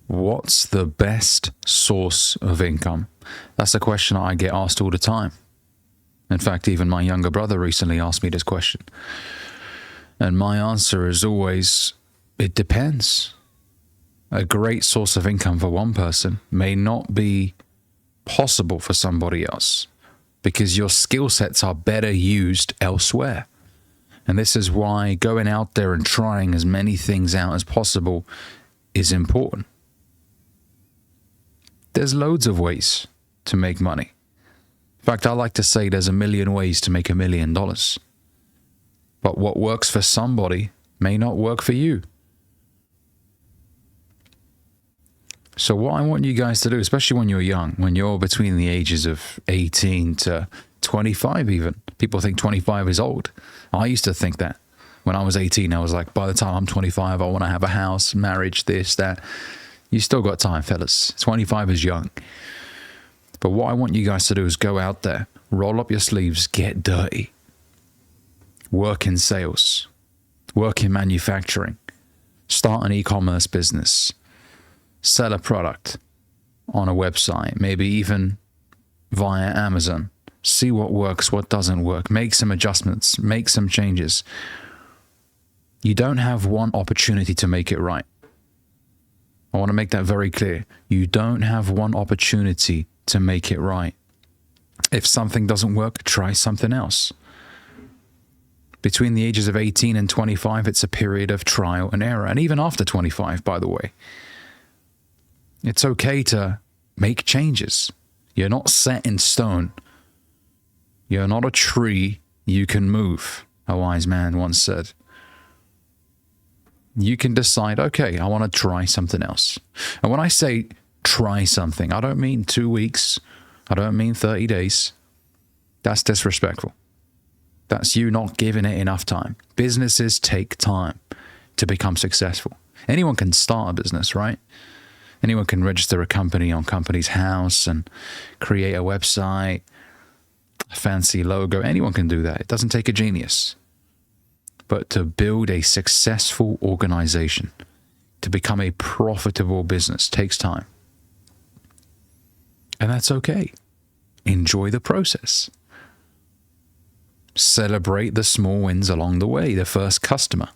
What's the best source of income? That's a question I get asked all the time. In fact, even my younger brother recently asked me this question. And my answer is always, it depends. A great source of income for one person may not be possible for somebody else because your skill sets are better used elsewhere. And this is why going out there and trying as many things out as possible is important. There's loads of ways to make money. In fact, I like to say there's a million ways to make $1 million. But what works for somebody may not work for you. So what I want you guys to do, especially when you're young, when you're between the ages of 18 to 25 even. People think 25 is old. I used to think that. When I was 18, I was like, by the time I'm 25, I want to have a house, marriage, this, that. You still got time, fellas. 25 is young. But what I want you guys to do is go out there, roll up your sleeves, get dirty. Work in sales, work in manufacturing, start an e-commerce business, sell a product on a website, maybe even via Amazon. See what works, what doesn't work. Make some adjustments, make some changes. You don't have one opportunity to make it right. I want to make that very clear. You don't have one opportunity to make it right. If something doesn't work, try something else. Between the ages of 18 and 25, it's a period of trial and error. And even after 25, by the way. It's okay to make changes. You're not set in stone. You're not a tree you can move, a wise man once said. You can decide, okay, I want to try something else. And when I say try something, I don't mean 2 weeks. I don't mean 30 days. That's disrespectful. That's you not giving it enough time. Businesses take time to become successful. Anyone can start a business, right? Anyone can register a company on Companies House and create a website, a fancy logo. Anyone can do that. It doesn't take a genius. But to build a successful organization, to become a profitable business, takes time. And that's okay. Enjoy the process. Celebrate the small wins along the way, the first customer.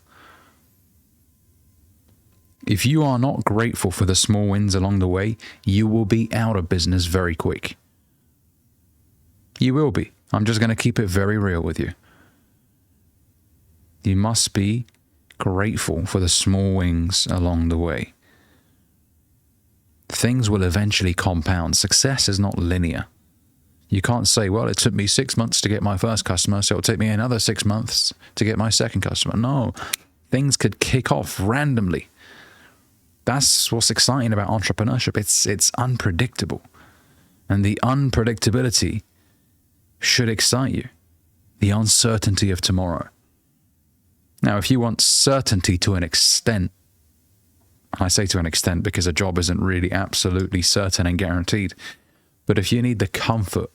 If you are not grateful for the small wins along the way, you will be out of business very quick. You will be. I'm just going to keep it very real with you. You must be grateful for the small wins along the way. Things will eventually compound. Success is not linear. You can't say, well, it took me 6 months to get my first customer, so it'll take me another 6 months to get my second customer. No, things could kick off randomly. That's what's exciting about entrepreneurship. It's unpredictable. And the unpredictability should excite you. The uncertainty of tomorrow. Now, if you want certainty to an extent, I say to an extent because a job isn't really absolutely certain and guaranteed, but if you need the comfort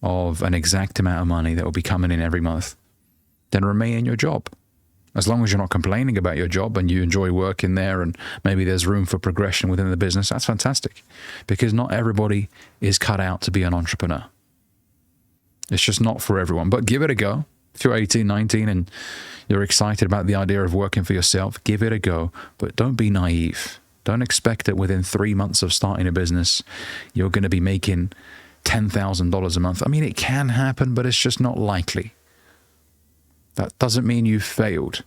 of an exact amount of money that will be coming in every month, then remain in your job. As long as you're not complaining about your job and you enjoy working there and maybe there's room for progression within the business, that's fantastic. Because not everybody is cut out to be an entrepreneur. It's just not for everyone, but give it a go. If you're 18, 19 and you're excited about the idea of working for yourself, give it a go, but don't be naive. Don't expect that within 3 months of starting a business, you're going to be making $10,000 a month. I mean, it can happen, but it's just not likely. That doesn't mean you've failed.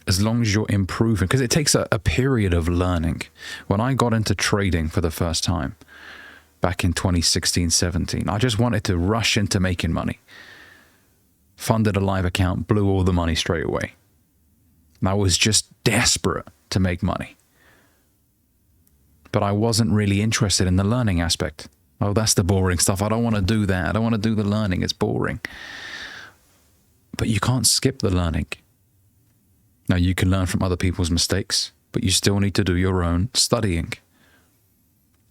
As long as you're improving, because it takes a period of learning. When I got into trading for the first time, back in 2016, 17, I just wanted to rush into making money. Funded a live account, blew all the money straight away. I was just desperate to make money. But I wasn't really interested in the learning aspect. Oh, that's the boring stuff. I don't want to do that. I don't want to do the learning. It's boring. But you can't skip the learning. Now, you can learn from other people's mistakes, but you still need to do your own studying.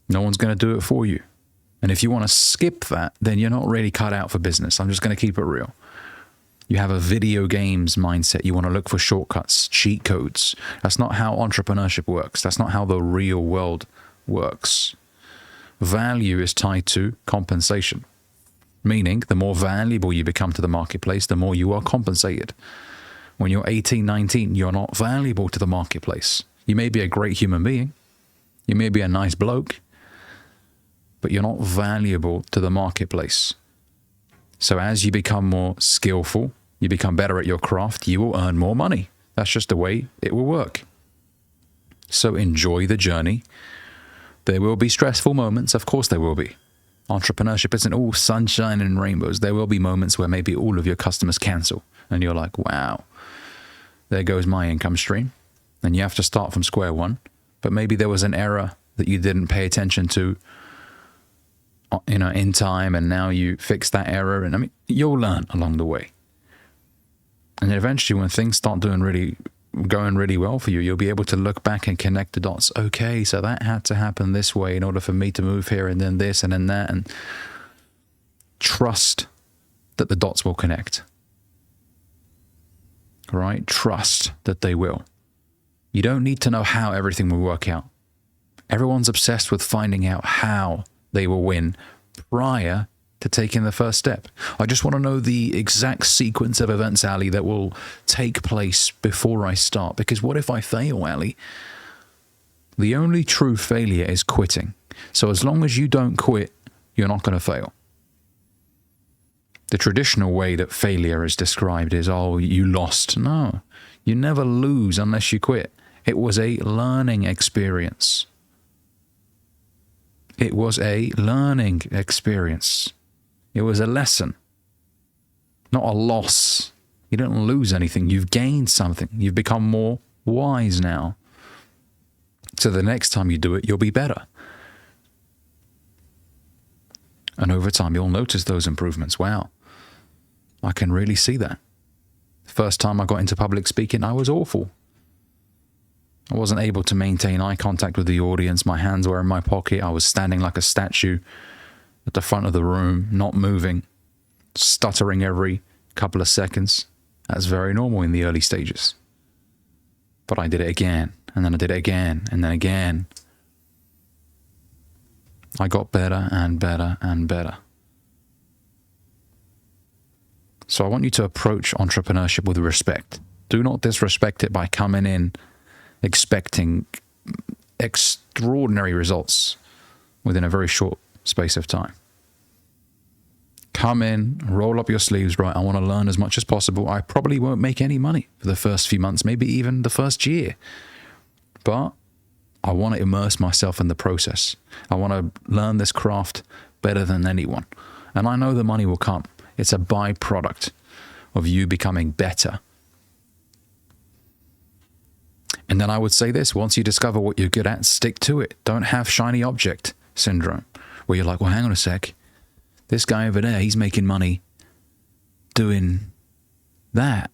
No one's going to do it for you. And if you want to skip that, then you're not really cut out for business. I'm just going to keep it real. You have a video games mindset. You want to look for shortcuts, cheat codes. That's not how entrepreneurship works. That's not how the real world works. Value is tied to compensation, meaning the more valuable you become to the marketplace, the more you are compensated. When you're 18, 19, you're not valuable to the marketplace. You may be a great human being. You may be a nice bloke, but you're not valuable to the marketplace. So as you become more skillful, you become better at your craft, you will earn more money. That's just the way it will work. So enjoy the journey. There will be stressful moments. Of course there will be. Entrepreneurship isn't all sunshine and rainbows. There will be moments where maybe all of your customers cancel and you're like, wow, there goes my income stream. And you have to start from square one. But maybe there was an error that you didn't pay attention to, in time, and now you fix that error. And I mean, you'll learn along the way. And then eventually when things start going really well for you, you'll be able to look back and connect the dots. Okay, so that had to happen this way in order for me to move here, and then this and then that, and trust that the dots will connect. Right? Trust that they will. You don't need to know how everything will work out. Everyone's obsessed with finding out how they will win prior to taking the first step. I just want to know the exact sequence of events, Ali, that will take place before I start. Because what if I fail, Ali? The only true failure is quitting. So as long as you don't quit, you're not going to fail. The traditional way that failure is described is, oh, you lost. No, you never lose unless you quit. It was a learning experience. It was a learning experience. It was a lesson, not a loss. You don't lose anything. You've gained something. You've become more wise now. So the next time you do it, you'll be better. And over time, you'll notice those improvements. Wow, I can really see that. The first time I got into public speaking, I was awful. I wasn't able to maintain eye contact with the audience. My hands were in my pocket. I was standing like a statue at the front of the room, not moving, stuttering every couple of seconds. That's very normal in the early stages. But I did it again, and then I did it again, and then again. I got better and better and better. So I want you to approach entrepreneurship with respect. Do not disrespect it by coming in expecting extraordinary results within a very short space of time. Come in, roll up your sleeves, right? I want to learn as much as possible. I probably won't make any money for the first few months, maybe even the first year. But I want to immerse myself in the process. I want to learn this craft better than anyone. And I know the money will come. It's a byproduct of you becoming better. And then I would say this, once you discover what you're good at, stick to it. Don't have shiny object syndrome, where you're like, well, hang on a sec. This guy over there, he's making money doing that.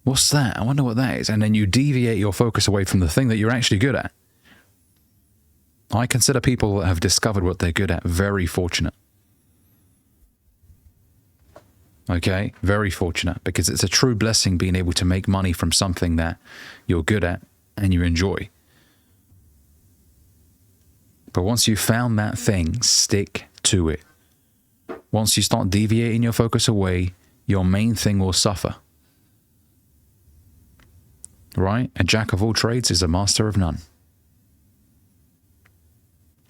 What's that? I wonder what that is. And then you deviate your focus away from the thing that you're actually good at. I consider people that have discovered what they're good at very fortunate. Okay? Very fortunate, because it's a true blessing being able to make money from something that you're good at and you enjoy. But once you've found that thing, stick to it. Once you start deviating your focus away, your main thing will suffer. Right? A jack of all trades is a master of none.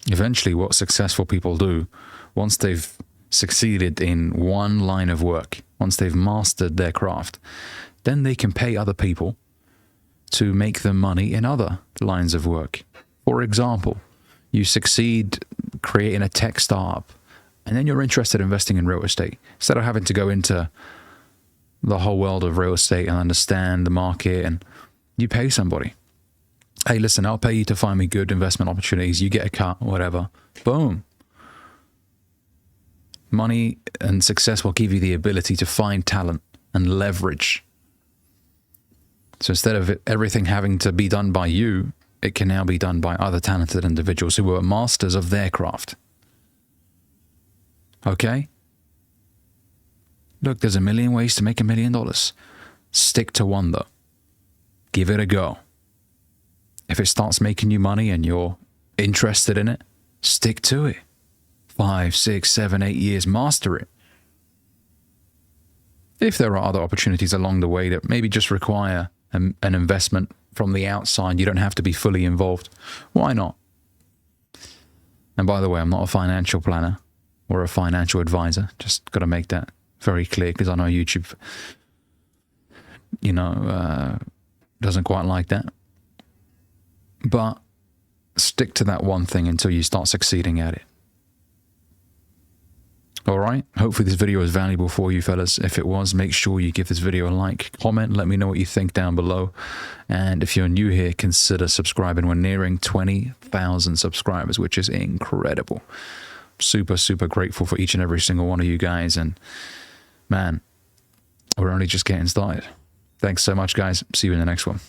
Eventually, what successful people do, once they've succeeded in one line of work, once they've mastered their craft, then they can pay other people to make them money in other lines of work. For example, you succeed creating a tech startup, and then you're interested in investing in real estate. Instead of having to go into the whole world of real estate and understand the market, and you pay somebody. Hey, listen, I'll pay you to find me good investment opportunities. You get a cut, whatever. Boom. Money and success will give you the ability to find talent and leverage. So instead of everything having to be done by you, it can now be done by other talented individuals who are masters of their craft. Okay? Look, there's a million ways to make $1 million. Stick to one, though. Give it a go. If it starts making you money and you're interested in it, stick to it. 5, 6, 7, 8 years, master it. If there are other opportunities along the way that maybe just require an investment from the outside, you don't have to be fully involved. Why not? And by the way, I'm not a financial planner or a financial advisor. Just got to make that very clear, because I know YouTube, doesn't quite like that. But stick to that one thing until you start succeeding at it. All right. Hopefully this video was valuable for you, fellas. If it was, make sure you give this video a like, comment, let me know what you think down below. And if you're new here, consider subscribing. We're nearing 20,000 subscribers, which is incredible. Super, super grateful for each and every single one of you guys. And man, we're only just getting started. Thanks so much, guys. See you in the next one.